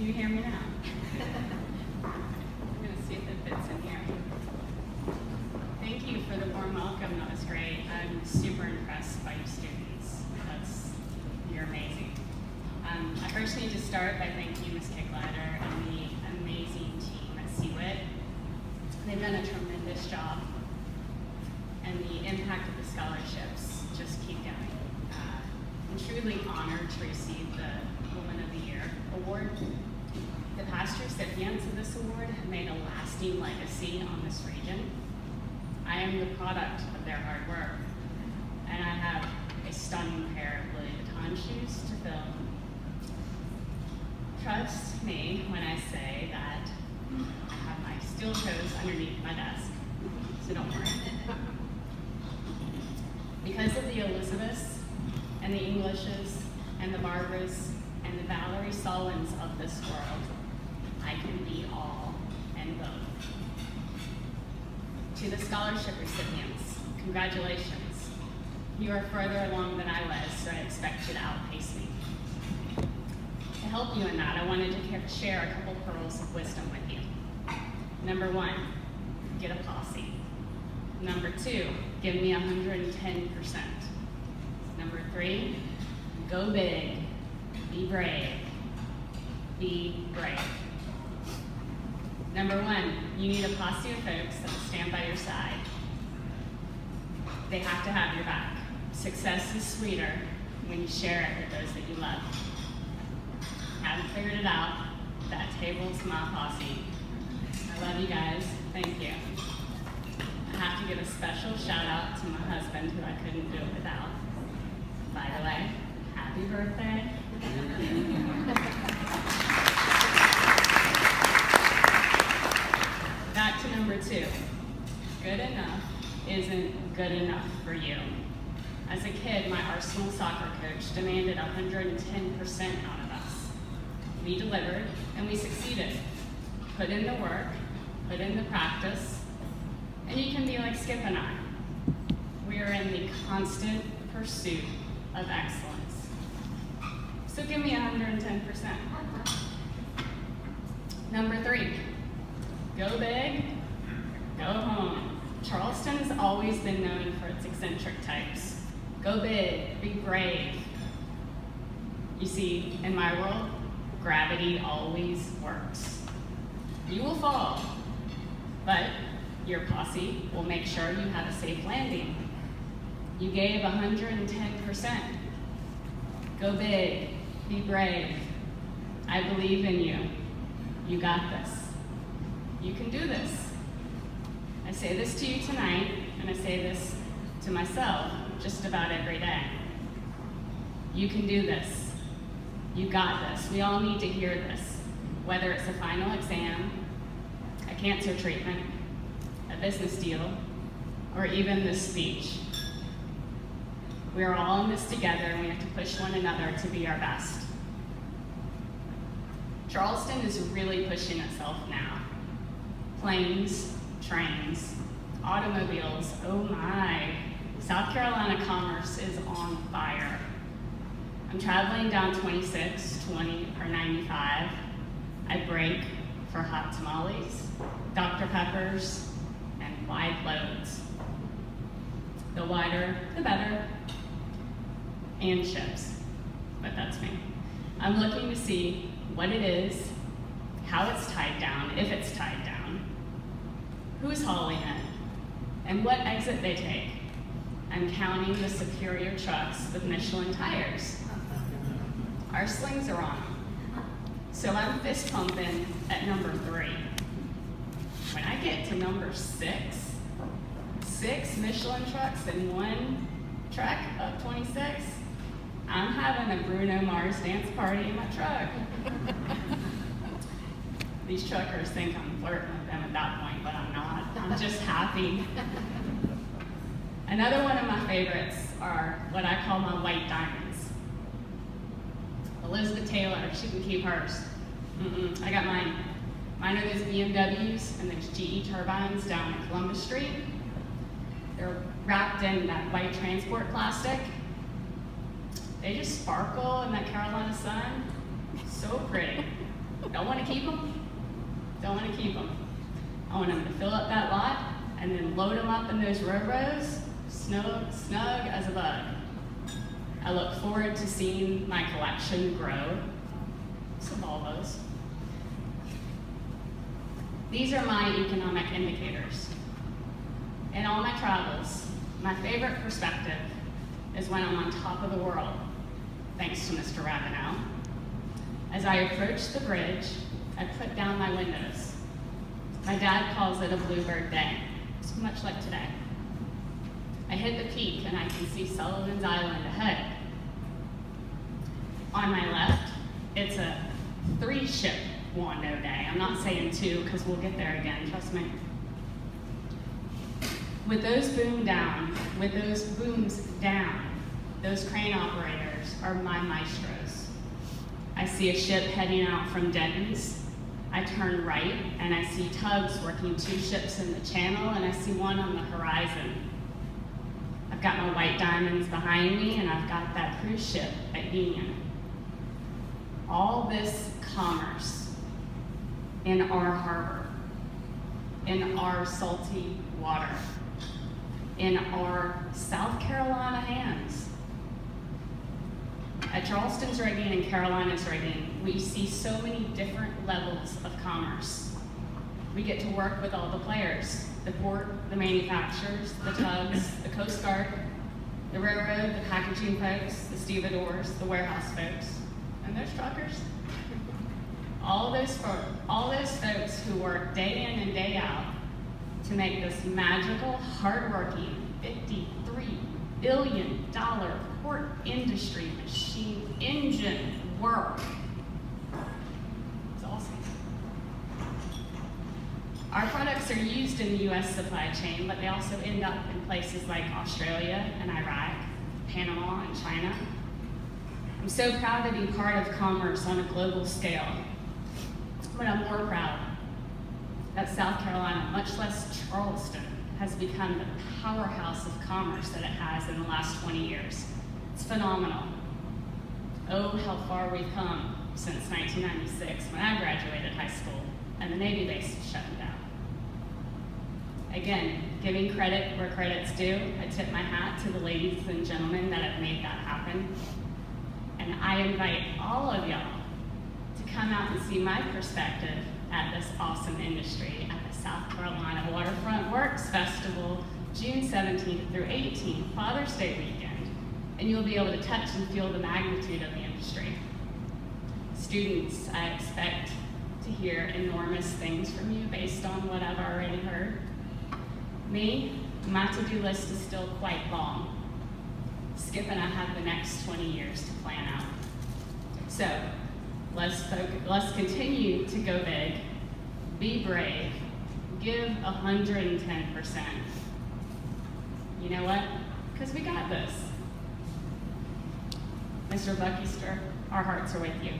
you hear me now? I'm going to see if it fits in here. Thank you for the warm welcome. That was great. I'm super impressed by you students. You're amazing. I first need to start by thanking Ms. Kicklider and the amazing team at CWIT. They've done a tremendous job, and the impact of the scholarships just keep going. I'm truly honored to receive the Woman of the Year award. The past recipients of this award have made a lasting legacy on this region. I am the product of their hard work, and I have a stunning pair of Louis Vuitton shoes to fill. Trust me when I say that I have my steel toes underneath my desk, so don't worry. Because of the Elizabeths and the Englishes and the Barbaras and the Valerie Solons of this world, I can be all and both. To the scholarship recipients, congratulations. You are further along than I was, so I expect you to outpace me. To help you in that, I wanted to share a couple pearls of wisdom with you. Number one, get a posse. Number two, give me 110%. Number three, go big, be brave, be brave. Number one, you need a posse of folks that will stand by your side. They have to have your back. Success is sweeter when you share it with those that you love. Haven't figured it out. That table's my posse. I love you guys. Thank you. I have to give a special shout out to my husband, who I couldn't do it without. By the way, happy birthday. Back to number two. Good enough isn't good enough for you. As a kid, my Arsenal soccer coach demanded 110% out of us. We delivered, and we succeeded. Put in the work, put in the practice, and you can be like Skip and I. We are in the constant pursuit of excellence. So give me 110%. Number three, go big, go home. Charleston has always been known for its eccentric types. Go big, be brave. You see, in my world, gravity always works. You will fall, but your posse will make sure you have a safe landing. You gave 110%. Go big, be brave. I believe in you. You got this. You can do this. I say this to you tonight, and I say this to myself just about every day. You can do this. You got this. We all need to hear this, whether it's a final exam, a cancer treatment, a business deal, or even this speech. We are all in this together, and we have to push one another to be our best. Charleston is really pushing itself now. Planes, trains, automobiles, oh my. South Carolina commerce is on fire. I'm traveling down 26, 20, or 95. I break for hot tamales, Dr. Peppers, and wide loads. The wider, the better. And chips, but that's me. I'm looking to see what it is, how it's tied down, if it's tied down, who's hauling it, and what exit they take. I'm counting the superior trucks with Michelin tires. Our slings are on, so I'm fist pumping at number 3. When I get to number 6 Michelin trucks in one trek of 26, I'm having a Bruno Mars dance party in my truck. These truckers think I'm flirting with them at that point, but I'm not. I'm just happy. Another one of my favorites are what I call my white diamonds. Elizabeth Taylor, she can keep hers. I got mine. Mine are those BMWs and those GE turbines down at Columbus Street. They're wrapped in that white transport plastic. They just sparkle in that Carolina sun. So pretty. Don't want to keep them? Don't want to keep them. I want them to fill up that lot and then load them up in those rows, snug as a bug. I look forward to seeing my collection grow. Some Volvos. These are my economic indicators. In all my travels, my favorite perspective is when I'm on top of the world, thanks to Mr. Ravenel. As I approach the bridge, I put down my windows. My dad calls it a bluebird day. It's much like today. I hit the peak and I can see Sullivan's Island ahead. On my left, it's a 3-ship Wando day. I'm not saying 2 because we'll get there again, trust me. With those booms down, those crane operators are my maestros. I see a ship heading out from Denton's. I turn right and I see tugs working 2 ships in the channel and I see one on the horizon. I've got my white diamonds behind me and I've got that cruise ship at Union. All this commerce in our harbor, in our salty water, in our South Carolina hands. At Charleston's rigging and Carolina's rigging, we see so many different levels of commerce. We get to work with all the players, the port, the manufacturers, the tugs, the Coast Guard, the railroad, the packaging folks, the stevedores, the warehouse folks, and those truckers. All those folks who work day in and day out to make this magical, hardworking, $53 billion port industry machine engine work. It's awesome. Our products are used in the U.S. supply chain, but they also end up in places like Australia and Iraq, Panama and China. I'm so proud to be part of commerce on a global scale, but I'm more proud that South Carolina, much less Charleston, has become the powerhouse of commerce that it has in the last 20 years. It's phenomenal. Oh, how far we've come since 1996 when I graduated high school and the Navy base was shut down. Again, giving credit where credit's due, I tip my hat to the ladies and gentlemen that have made that happen. And I invite all of y'all to come out and see my perspective at this awesome industry at the South Carolina Waterfront Works Festival, June 17th through 18th, Father's Day weekend, and you'll be able to touch and feel the magnitude of the industry. Students, I expect to hear enormous things from you based on what I've already heard. Me, my to-do list is still quite long. Skip and I have the next 20 years to plan out. So, let's continue to go big, be brave, give 110%. You know what? Because we got this. Mr. Buckyster, our hearts are with you.